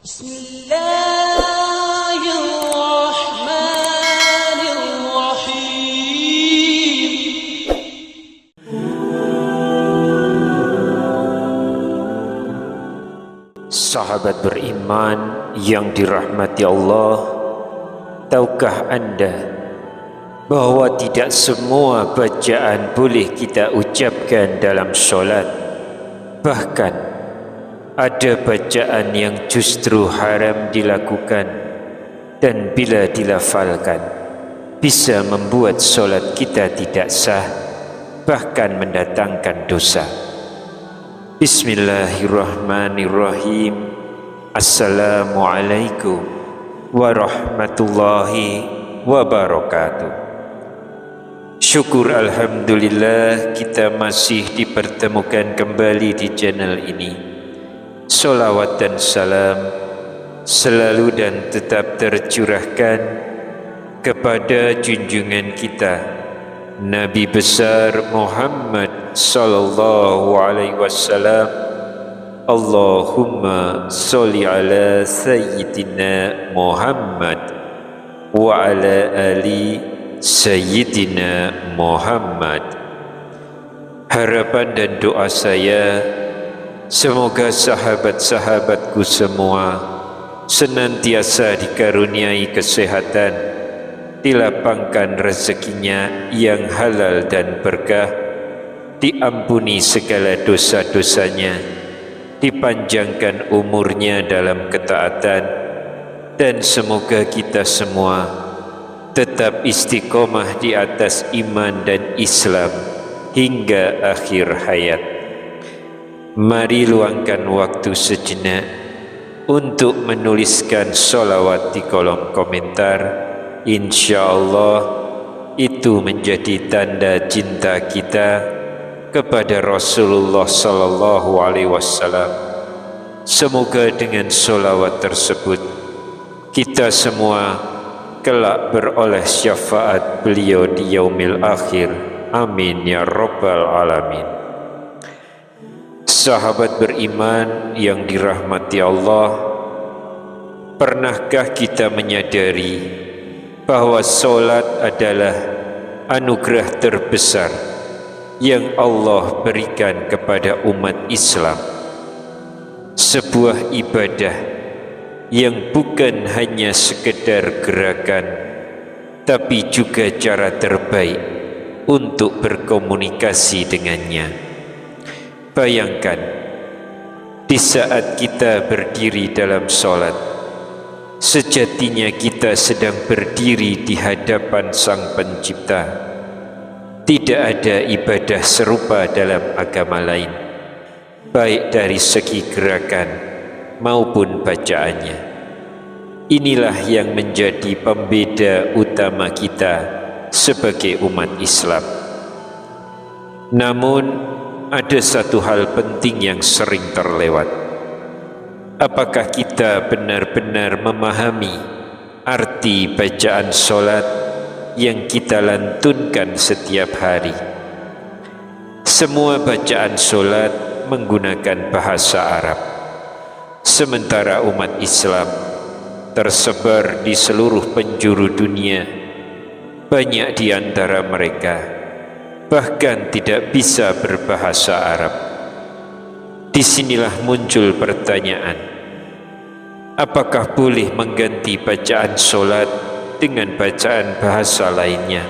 Bismillahirrahmanirrahim. Sahabat beriman yang dirahmati Allah, tahukah Anda bahwa tidak semua bacaan boleh kita ucapkan dalam solat? Bahkan ada bacaan yang justru haram dilakukan dan bila dilafalkan bisa membuat solat kita tidak sah, bahkan mendatangkan dosa. Bismillahirrahmanirrahim. Assalamualaikum warahmatullahi wabarakatuh. Syukur alhamdulillah kita masih dipertemukan kembali di channel ini. Salawat dan salam selalu dan tetap tercurahkan kepada junjungan kita Nabi besar Muhammad sallallahu alaihi wasallam. Allahumma sholli ala sayyidina Muhammad wa ala ali sayyidina Muhammad. Harapan dan doa saya, semoga sahabat-sahabatku semua senantiasa dikaruniai kesehatan, dilapangkan rezekinya yang halal dan berkah, diampuni segala dosa-dosanya, dipanjangkan umurnya dalam ketaatan, dan semoga kita semua tetap istiqomah di atas iman dan Islam hingga akhir hayat. Mari luangkan waktu sejenak untuk menuliskan sholawat di kolom komentar. InsyaAllah itu menjadi tanda cinta kita kepada Rasulullah sallallahu alaihi wasallam. Semoga dengan sholawat tersebut kita semua kelak beroleh syafaat beliau di yaumil akhir. Amin ya rabbal alamin. Sahabat beriman yang dirahmati Allah, pernahkah kita menyadari bahwa solat adalah anugerah terbesar yang Allah berikan kepada umat Islam? Sebuah ibadah yang bukan hanya sekedar gerakan, tapi juga cara terbaik untuk berkomunikasi dengannya. Bayangkan, di saat kita berdiri dalam solat, sejatinya kita sedang berdiri di hadapan Sang Pencipta. Tidak ada ibadah serupa dalam agama lain, baik dari segi gerakan maupun bacaannya. Inilah yang menjadi pembeda utama kita sebagai umat Islam. Namun ada satu hal penting yang sering terlewat. Apakah kita benar-benar memahami arti bacaan solat yang kita lantunkan setiap hari? Semua bacaan solat menggunakan bahasa Arab, sementara umat Islam tersebar di seluruh penjuru dunia. Banyak di antara mereka bahkan tidak bisa berbahasa Arab. Disinilah muncul pertanyaan, apakah boleh mengganti bacaan solat dengan bacaan bahasa lainnya,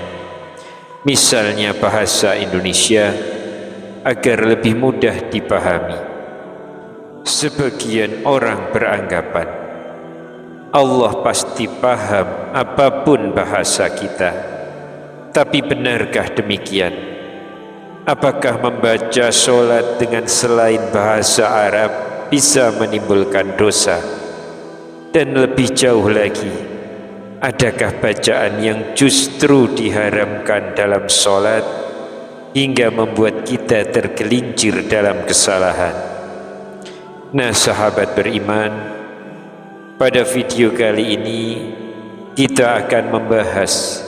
misalnya bahasa Indonesia, agar lebih mudah dipahami? Sebagian orang beranggapan Allah pasti paham apapun bahasa kita. Tapi benarkah demikian? Apakah membaca solat dengan selain bahasa Arab bisa menimbulkan dosa? Dan lebih jauh lagi, adakah bacaan yang justru diharamkan dalam solat hingga membuat kita tergelincir dalam kesalahan? Nah, sahabat beriman, pada video kali ini kita akan membahas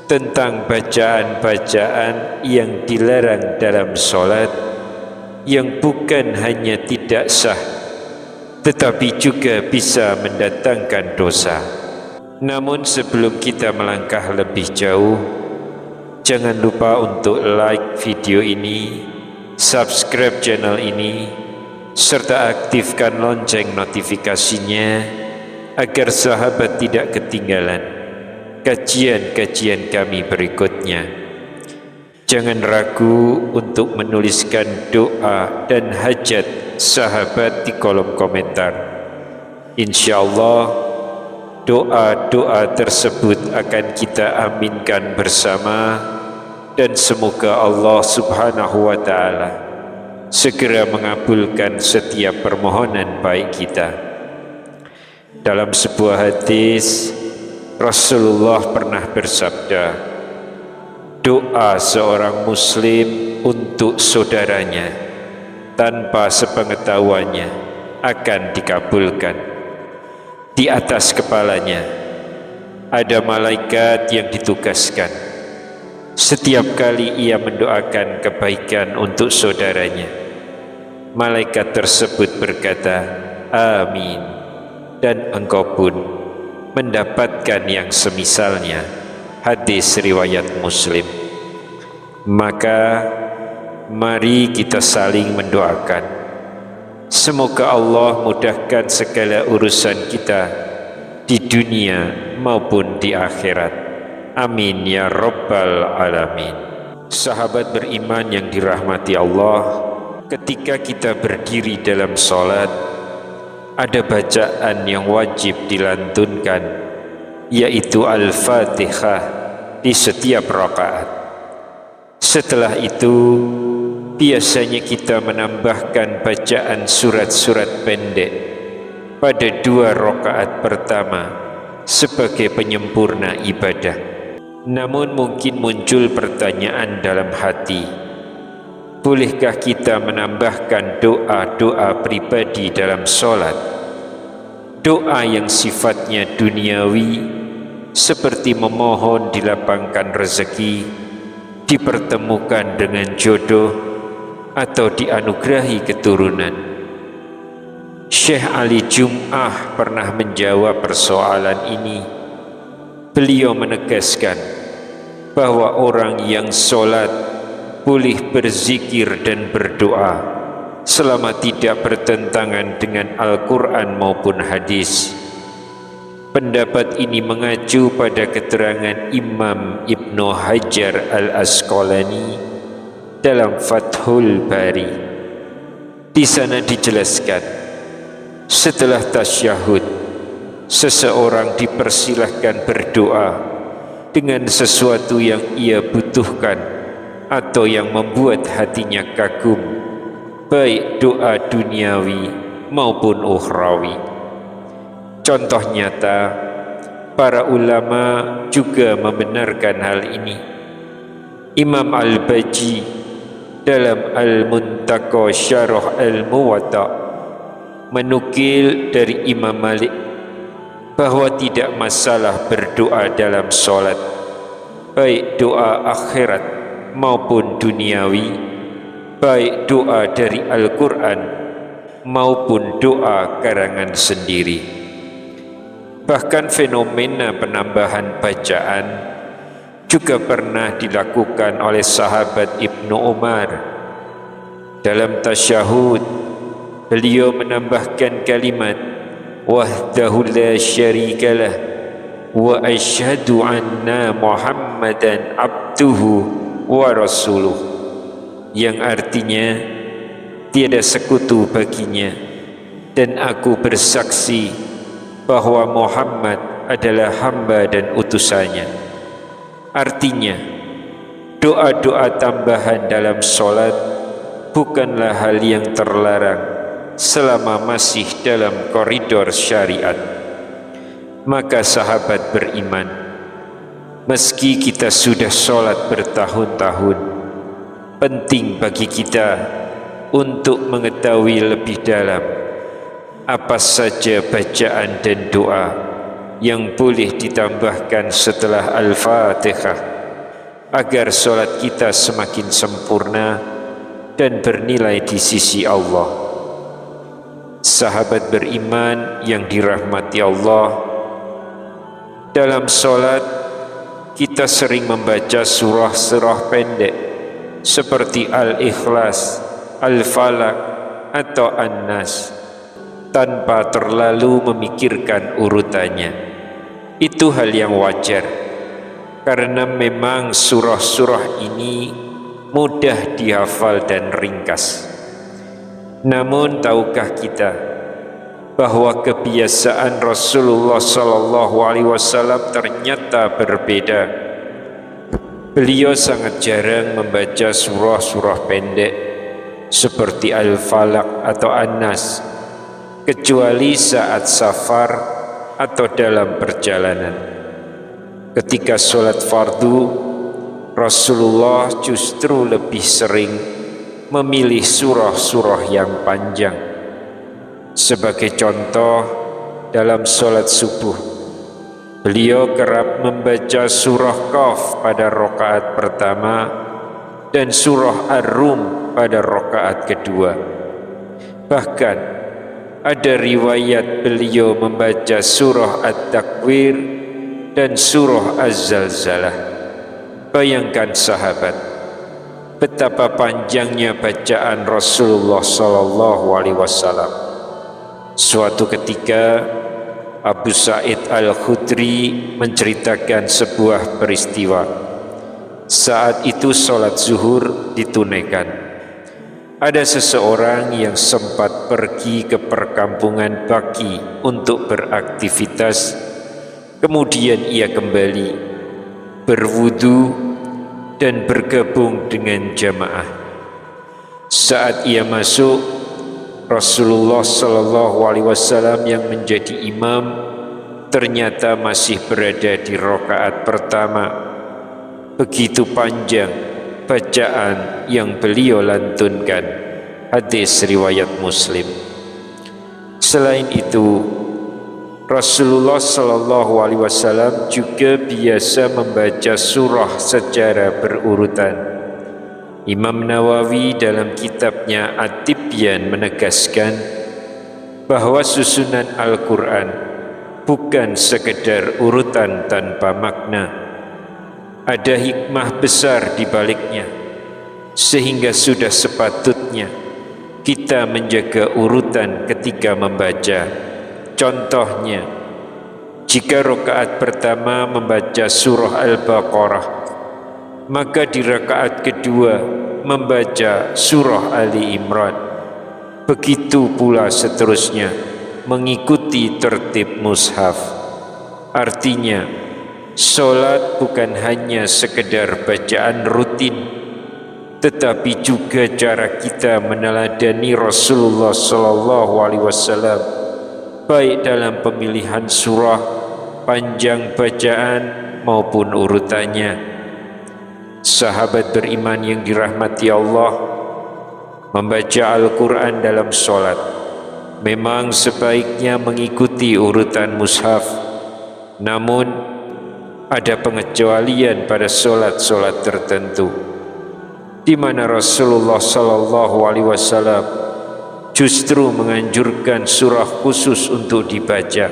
tentang bacaan-bacaan yang dilarang dalam solat, yang bukan hanya tidak sah, tetapi juga bisa mendatangkan dosa. Namun sebelum kita melangkah lebih jauh, jangan lupa untuk like video ini, subscribe channel ini, serta aktifkan lonceng notifikasinya agar sahabat tidak ketinggalan kajian-kajian kami berikutnya. Jangan ragu untuk menuliskan doa dan hajat sahabat di kolom komentar. InsyaAllah doa-doa tersebut akan kita aminkan bersama, dan semoga Allah Subhanahu wa Ta'ala segera mengabulkan setiap permohonan baik kita. Dalam sebuah hadis, Rasulullah pernah bersabda, doa seorang muslim untuk saudaranya tanpa sepengetahuannya akan dikabulkan. Di atas kepalanya ada malaikat yang ditugaskan. Setiap kali ia mendoakan kebaikan untuk saudaranya, malaikat tersebut berkata, amin, dan engkau pun mendapatkan yang semisalnya. Hadis riwayat Muslim. Maka mari kita saling mendoakan, semoga Allah mudahkan segala urusan kita di dunia maupun di akhirat. Amin ya rabbal alamin. Sahabat beriman yang dirahmati Allah, ketika kita berdiri dalam sholat, ada bacaan yang wajib dilantunkan, yaitu Al-Fatihah di setiap rakaat. Setelah itu biasanya kita menambahkan bacaan surat-surat pendek pada 2 rakaat pertama sebagai penyempurna ibadah. Namun mungkin muncul pertanyaan dalam hati, bolehkah kita menambahkan doa-doa pribadi dalam sholat? Doa yang sifatnya duniawi, seperti memohon dilapangkan rezeki, dipertemukan dengan jodoh, atau dianugerahi keturunan. Syekh Ali Jum'ah pernah menjawab persoalan ini. Beliau menegaskan bahwa orang yang sholat boleh berzikir dan berdoa selama tidak bertentangan dengan Al-Quran maupun hadis. Pendapat ini mengacu pada keterangan Imam Ibnu Hajar Al-Asqalani dalam Fathul Bari. Di sana dijelaskan, setelah tasyahud, seseorang dipersilahkan berdoa dengan sesuatu yang ia butuhkan atau yang membuat hatinya kagum, baik doa duniawi maupun ukhrawi. Contoh nyata, para ulama juga membenarkan hal ini. Imam Al-Baji dalam Al-Muntaqa Syarah Al-Muwatta menukil dari Imam Malik bahwa tidak masalah berdoa dalam sholat, baik doa akhirat maupun duniawi, baik doa dari Al-Quran maupun doa karangan sendiri. Bahkan fenomena penambahan bacaan juga pernah dilakukan oleh sahabat Ibnu Umar. Dalam tasyahud, beliau menambahkan kalimat wahdahu la syarikalah wa asyhadu anna Muhammadan abduhu wa rasuluh, yang artinya tiada sekutu baginya dan aku bersaksi bahwa Muhammad adalah hamba dan utusannya. Artinya, doa-doa tambahan dalam sholat bukanlah hal yang terlarang selama masih dalam koridor syariat. Maka sahabat beriman, meski kita sudah sholat bertahun-tahun, penting bagi kita untuk mengetahui lebih dalam apa saja bacaan dan doa yang boleh ditambahkan setelah Al-Fatihah, agar sholat kita semakin sempurna dan bernilai di sisi Allah. Sahabat beriman yang dirahmati Allah, dalam sholat kita sering membaca surah-surah pendek seperti Al-Ikhlas, Al-Falaq atau An-Nas tanpa terlalu memikirkan urutannya. Itu hal yang wajar karena memang surah-surah ini mudah dihafal dan ringkas. Namun tahukah kita bahwa kebiasaan Rasulullah SAW ternyata berbeda? Beliau sangat jarang membaca surah-surah pendek seperti Al-Falaq atau An-Nas, kecuali saat safar atau dalam perjalanan. Ketika sholat fardu, Rasulullah justru lebih sering memilih surah-surah yang panjang. Sebagai contoh, dalam sholat subuh, beliau kerap membaca surah Qaf pada rakaat pertama dan surah Ar-Rum pada rakaat kedua. Bahkan ada riwayat beliau membaca surah At-Takwir dan surah Az-Zalzalah. Bayangkan sahabat, betapa panjangnya bacaan Rasulullah SAW. Suatu ketika Abu Sa'id Al-Khudri menceritakan sebuah peristiwa. Saat itu sholat zuhur ditunaikan. Ada seseorang yang sempat pergi ke perkampungan Baki untuk beraktivitas. Kemudian ia kembali berwudu dan bergabung dengan jamaah. Saat ia masuk, Rasulullah SAW yang menjadi imam ternyata masih berada di rakaat pertama. Begitu panjang bacaan yang beliau lantunkan. Hadis riwayat Muslim. Selain itu, Rasulullah SAW juga biasa membaca surah secara berurutan. Imam Nawawi dalam kitabnya At-Tibyan menegaskan bahwa susunan Al-Quran bukan sekedar urutan tanpa makna. Ada hikmah besar di baliknya, sehingga sudah sepatutnya kita menjaga urutan ketika membaca. Contohnya, jika rakaat pertama membaca surah Al-Baqarah, maka di rakaat kedua membaca surah Ali Imran. Begitu pula seterusnya, mengikuti tertib mushaf. Artinya, sholat bukan hanya sekedar bacaan rutin, tetapi juga cara kita meneladani Rasulullah SAW, baik dalam pemilihan surah, panjang bacaan maupun urutannya. Sahabat beriman yang dirahmati Allah, membaca Al-Quran dalam sholat memang sebaiknya mengikuti urutan mushaf. Namun ada pengecualian pada sholat-sholat tertentu, di mana Rasulullah SAW justru menganjurkan surah khusus untuk dibaca.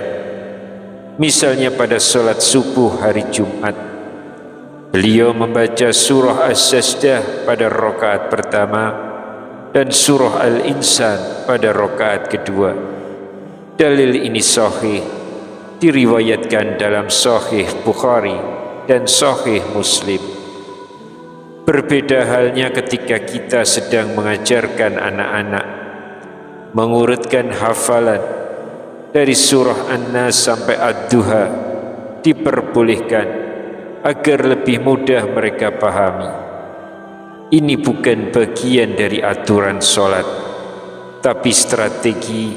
Misalnya pada sholat subuh hari Jumat, beliau membaca surah As-Sajdah pada rakaat pertama dan surah Al-Insan pada rakaat kedua. Dalil ini sahih, diriwayatkan dalam Sahih Bukhari dan Sahih Muslim. Berbeda halnya ketika kita sedang mengajarkan anak-anak mengurutkan hafalan dari surah An-Nas sampai Ad-Duha, diperbolehkan agar lebih mudah mereka pahami. Ini bukan bagian dari aturan sholat, tapi strategi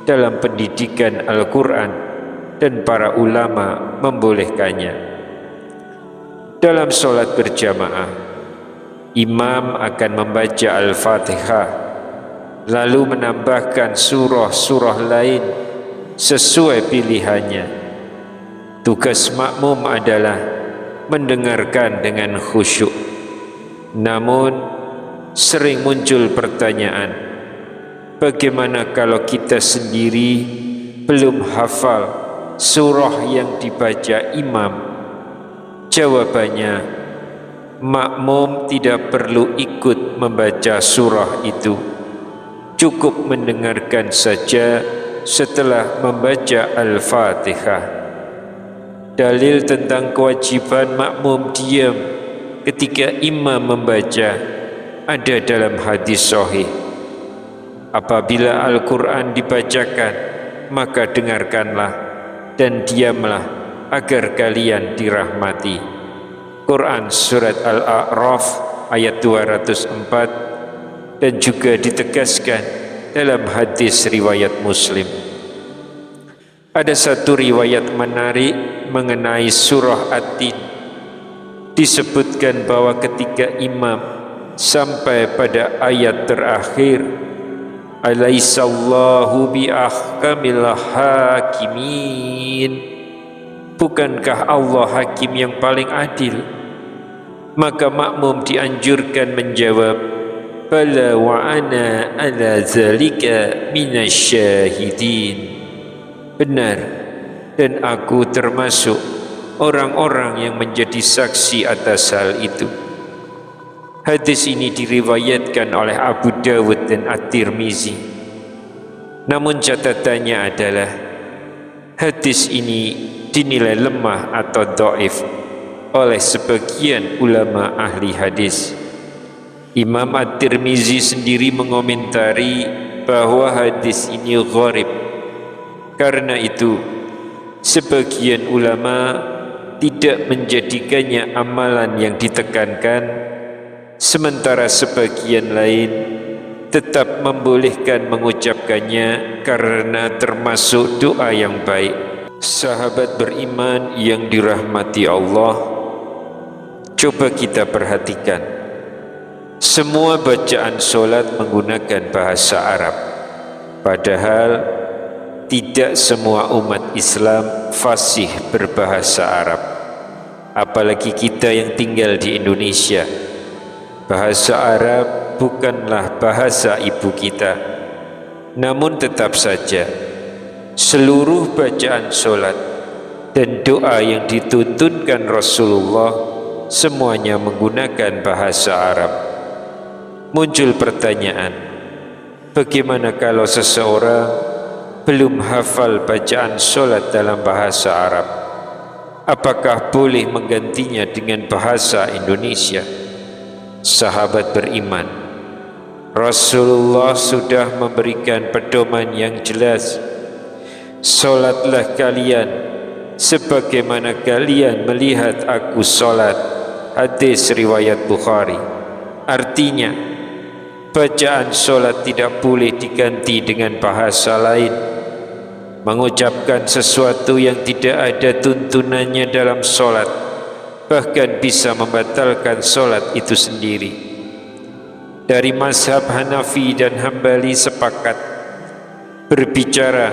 dalam pendidikan Al-Quran, dan para ulama membolehkannya. Dalam sholat berjamaah, imam akan membaca Al-Fatihah, lalu menambahkan surah-surah lain sesuai pilihannya. Tugas makmum adalah mendengarkan dengan khusyuk. Namun sering muncul pertanyaan, bagaimana kalau kita sendiri belum hafal surah yang dibaca imam? Jawabannya, makmum tidak perlu ikut membaca surah itu, cukup mendengarkan saja setelah membaca Al-Fatihah. Dalil tentang kewajiban makmum diam ketika imam membaca ada dalam hadis sahih. Apabila Al-Quran dibacakan, maka dengarkanlah dan diamlah agar kalian dirahmati. Quran Surat Al-A'raf ayat 204, dan juga ditegaskan dalam hadis riwayat Muslim. Ada satu riwayat menarik mengenai surah At-Tin. Disebutkan bahwa ketika imam sampai pada ayat terakhir, alaihissallahu biahkamil hakimin, bukankah Allah hakim yang paling adil? Maka makmum dianjurkan menjawab, bala wa ana ala zalika minasyahidin. Benar, dan aku termasuk orang-orang yang menjadi saksi atas hal itu. Hadis ini diriwayatkan oleh Abu Dawud dan At-Tirmizi. Namun catatannya adalah hadis ini dinilai lemah atau dhaif oleh sebagian ulama ahli hadis. Imam At-Tirmizi sendiri mengomentari bahwa hadis ini gharib. Karena itu, sebagian ulama tidak menjadikannya amalan yang ditekankan, sementara sebagian lain tetap membolehkan mengucapkannya karena termasuk doa yang baik. Sahabat beriman yang dirahmati Allah, coba kita perhatikan. Semua bacaan solat menggunakan bahasa Arab, padahal tidak semua umat Islam fasih berbahasa Arab. Apalagi kita yang tinggal di Indonesia. Bahasa Arab bukanlah bahasa ibu kita. Namun tetap saja, seluruh bacaan solat dan doa yang dituntunkan Rasulullah semuanya menggunakan bahasa Arab. Muncul pertanyaan, bagaimana kalau seseorang belum hafal bacaan solat dalam bahasa Arab? Apakah boleh menggantinya dengan bahasa Indonesia? Sahabat beriman, Rasulullah sudah memberikan pedoman yang jelas. Solatlah kalian sebagaimana kalian melihat aku solat. Hadis riwayat Bukhari. Artinya, bacaan solat tidak boleh diganti dengan bahasa lain. Mengucapkan sesuatu yang tidak ada tuntunannya dalam solat bahkan bisa membatalkan solat itu sendiri. Dari mazhab Hanafi dan Hambali sepakat, berbicara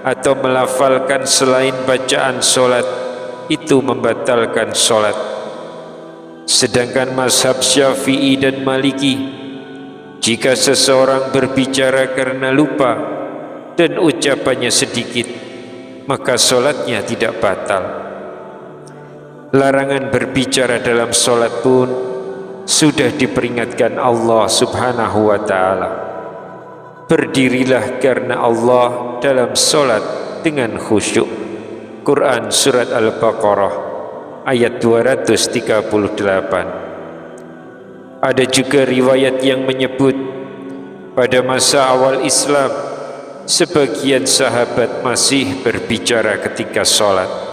atau melafalkan selain bacaan solat itu membatalkan solat. Sedangkan mazhab Syafi'i dan Maliki, jika seseorang berbicara karena lupa dan ucapannya sedikit, maka solatnya tidak batal. Larangan berbicara dalam solat pun sudah diperingatkan Allah Subhanahu wa ta'ala. Berdirilah karena Allah dalam solat dengan khusyuk. Quran Surat Al-Baqarah ayat 238. Ada juga riwayat yang menyebut pada masa awal Islam, sebagian sahabat masih berbicara ketika sholat.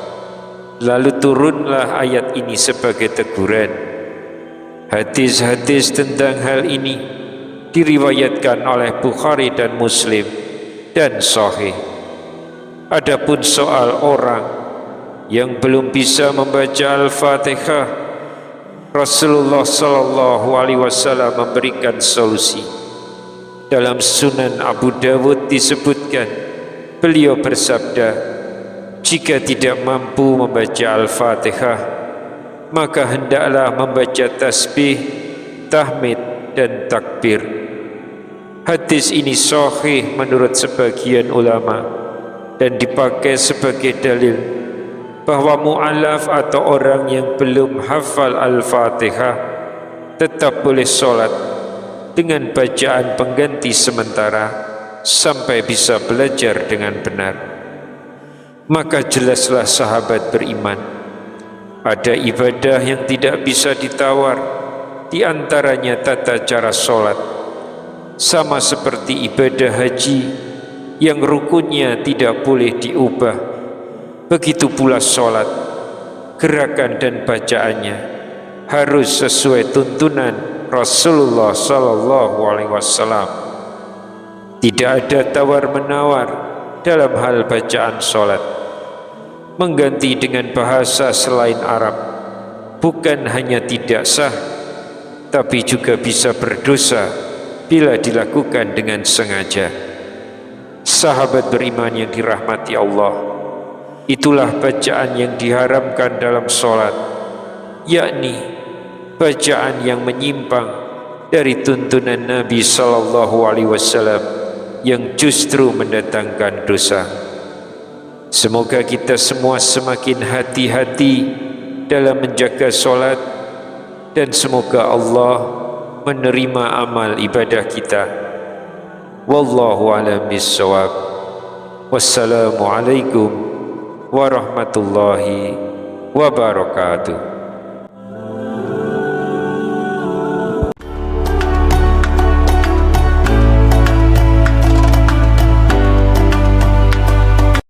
Lalu turunlah ayat ini sebagai teguran. Hadis-hadis tentang hal ini diriwayatkan oleh Bukhari dan Muslim dan sahih. Adapun soal orang yang belum bisa membaca Al-Fatihah, Rasulullah SAW memberikan solusi. Dalam Sunan Abu Dawud disebutkan, beliau bersabda, jika tidak mampu membaca Al-Fatihah, maka hendaklah membaca tasbih, tahmid, dan takbir. Hadis ini sahih menurut sebagian ulama dan dipakai sebagai dalil bahwa mu'alaf atau orang yang belum hafal Al-Fatihah tetap boleh sholat dengan bacaan pengganti sementara sampai bisa belajar dengan benar. Maka jelaslah sahabat beriman, ada ibadah yang tidak bisa ditawar, di antaranya tata cara sholat. Sama seperti ibadah haji yang rukunnya tidak boleh diubah, begitu pula sholat, gerakan dan bacaannya harus sesuai tuntunan Rasulullah Sallallahu Alaihi Wasallam. Tidak ada tawar-menawar dalam hal bacaan sholat. Mengganti dengan bahasa selain Arab bukan hanya tidak sah, tapi juga bisa berdosa bila dilakukan dengan sengaja. Sahabat beriman yang dirahmati Allah, itulah bacaan yang diharamkan dalam sholat, yakni bacaan yang menyimpang dari tuntunan Nabi Sallallahu Alaihi Wasallam yang justru mendatangkan dosa. Semoga kita semua semakin hati-hati dalam menjaga sholat, dan semoga Allah menerima amal ibadah kita. Wallahu a'lam bishawab. Wassalamualaikum warahmatullahi wabarakatuh.